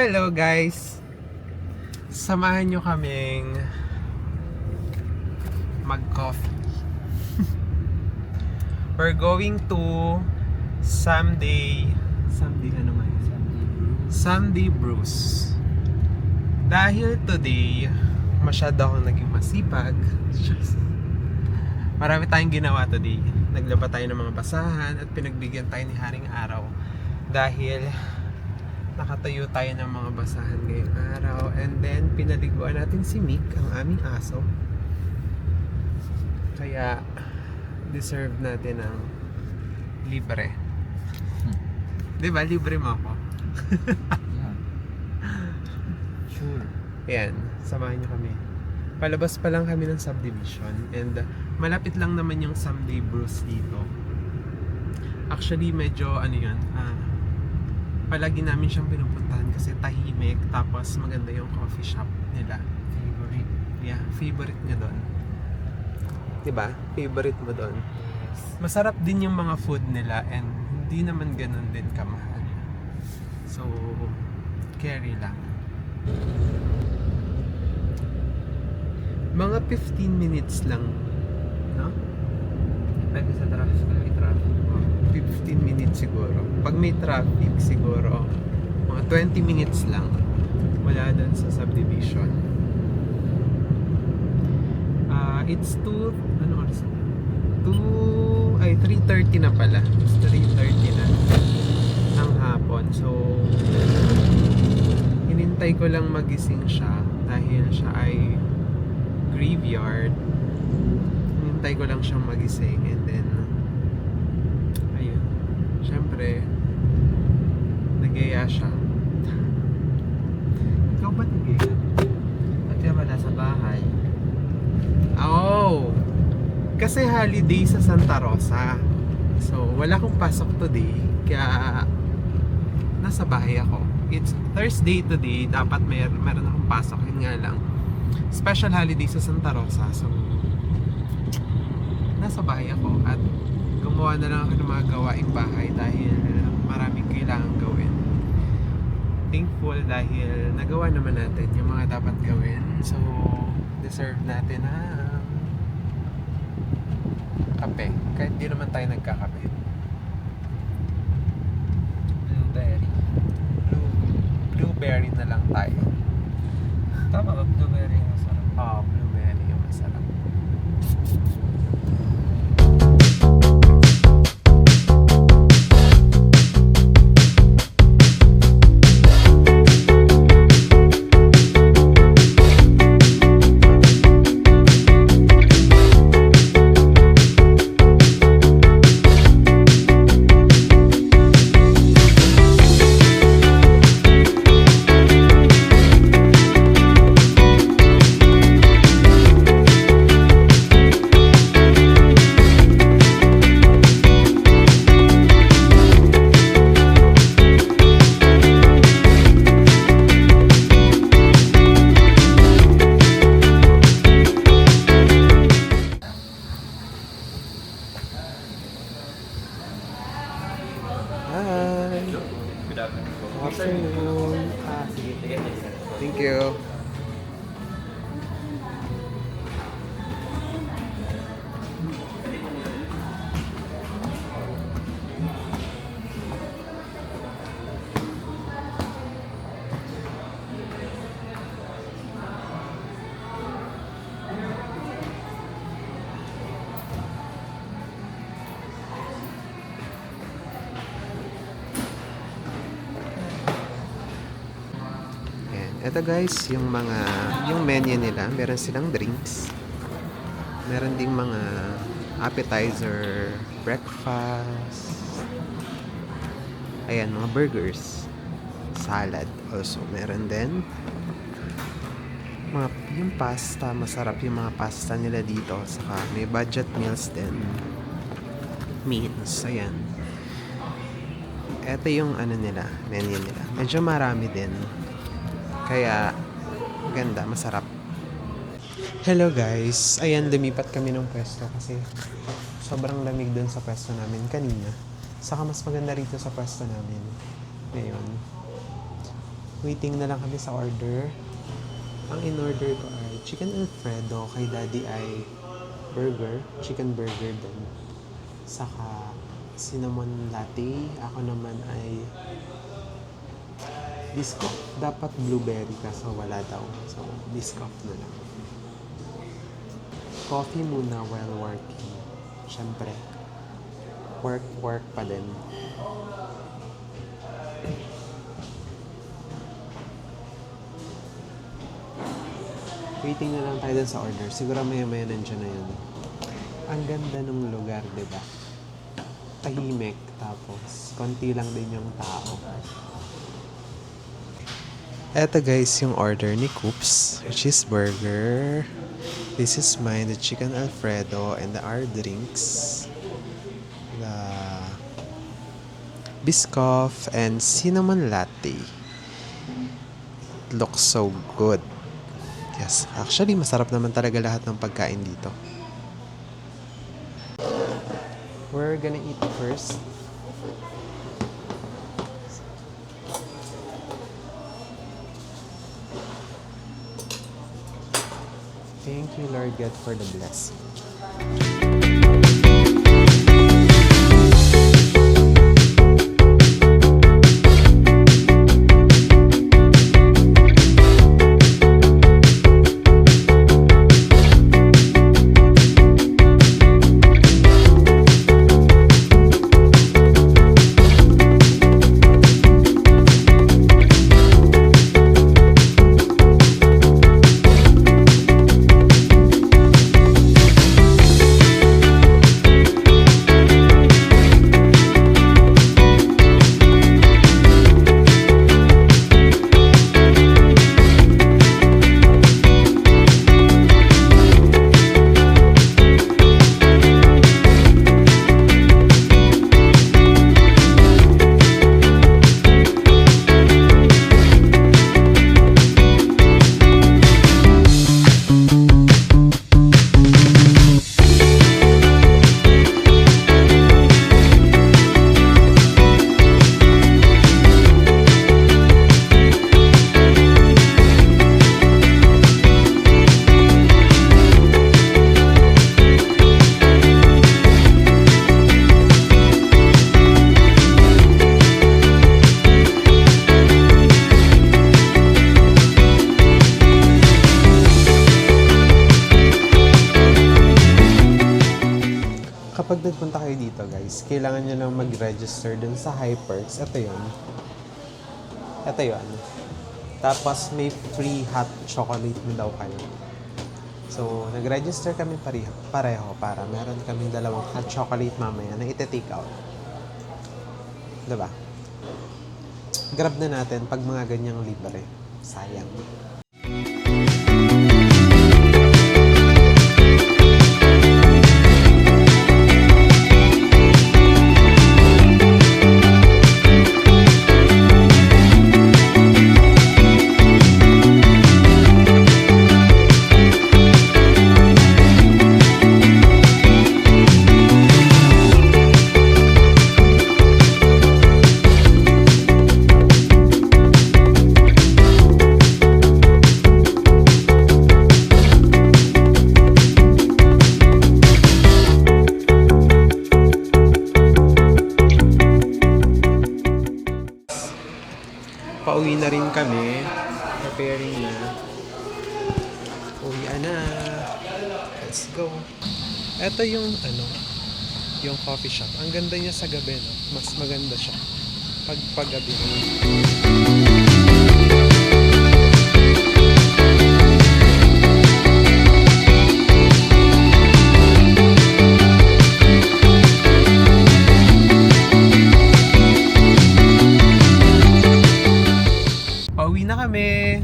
Hello guys! Samahan nyo kaming mag-coffee. We're going to Someday Brews. Dahil today, masyado akong naging masipag. Marami tayong ginawa today. Naglaba tayo ng mga basahan at pinagbigyan tayo ni Haring Araw. Dahil nakatayo tayo ng mga basahan ngayong araw. And then, pinaliguan natin si Mick, ang aming aso. Kaya, deserve natin ang libre. Diba? Libre mo ako. Sure. Ayan, samahan nyo kami. Palabas pa lang kami ng subdivision. And malapit lang naman yung Someday Brews dito. Actually, medyo palagi namin siyang pinupuntahan kasi tahimik, tapos maganda yung coffee shop nila. Favorite. Yeah, favorite niya doon. Diba? Favorite mo doon. Yes. Masarap din yung mga food nila and hindi naman ganun din kamahal. So, carry lang. Mga 15 minutes lang, no? Depende sa traffic. Kung may traffic. 15 minutes siguro. Pag may traffic siguro, mga 20 minutes lang. Wala doon sa subdivision. It's 3:30 na pala. It's 3:30 na ng hapon. So, hinintay ko lang magising siya dahil siya ay graveyard. Hinintay ko lang siyang magising and then ayun, syempre nagaya siya. Ikaw ba nagaya? At yung wala sa bahay. Oh, kasi holiday sa Santa Rosa. So, wala akong pasok today. Kaya, nasa bahay ako. It's Thursday today. Dapat meron akong pasok. Yun nga lang. Special holiday sa Santa Rosa. So, nasa bahay ako. At gumawa na lang ako ng mga gawaing bahay dahil maraming kailangan gawin. Thankful dahil nagawa naman natin yung mga dapat gawin. So, deserve natin kape. Kahit di naman tayo nagkakape. Blueberry. Blueberry na lang tayo. Tama ba? Blueberry yung masarap. Blueberry yung masarap. Hi! Good Afternoon. Sige. Thank you. Ito guys, yung menu nila, meron silang drinks. Meron ding mga appetizer, breakfast. Ayan, mga burgers. Salad also meron din. Yung pasta, masarap yung mga pasta nila dito. Saka may budget meals din. Meals, ayan. Ito yung menu nila. Medyo marami din. Kaya, ganda, masarap. Hello guys! Ayan, lumipat kami ng pwesto kasi sobrang lamig dun sa pwesto namin kanina. Saka mas maganda rito sa pwesto namin ngayon. Waiting na lang kami sa order. Ang in-order ko ay chicken Alfredo. Kay Daddy ay burger. Chicken burger din. Saka cinnamon latte. Ako naman ay Biscoff. Dapat blueberry kaso wala daw. So, Biscoff na lang. Coffee muna while working. Siyempre, work pa din. Waiting na lang tayo dun sa order. Siguro maya-maya nandiyan na yun. Ang ganda ng lugar, di ba? Tahimik, tapos konti lang din yung tao. Eto guys, yung order ni Coops, which is burger. This is mine, the chicken Alfredo, and our drinks. The Biscoff and cinnamon latte. It looks so good. Yes, actually masarap naman talaga lahat ng pagkain dito. We're gonna eat first. Thank you, Lord God, for the blessing. Kapag nagpunta kayo dito guys, kailangan nyo lang mag-register dun sa Hyperx. Ito yun. Ito yun. Tapos may free hot chocolate na daw kayo. So, nag-register kami pareho para meron kaming dalawang hot chocolate mamaya na iti-take out. Diba? Grab na natin pag mga ganyang libre. Sayang. Pauwi na rin kami. Preparing na. Uwian na. Let's go. Ito yung yung coffee shop. Ang ganda niya sa gabi, no? Mas maganda siya pag gabi. Pauwi na kami.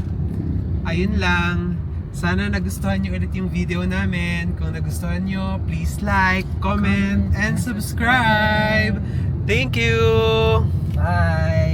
Ayun lang. Sana nagustuhan nyo ulit yung video namin. Kung nagustuhan nyo, please like, comment, and subscribe. Thank you! Bye!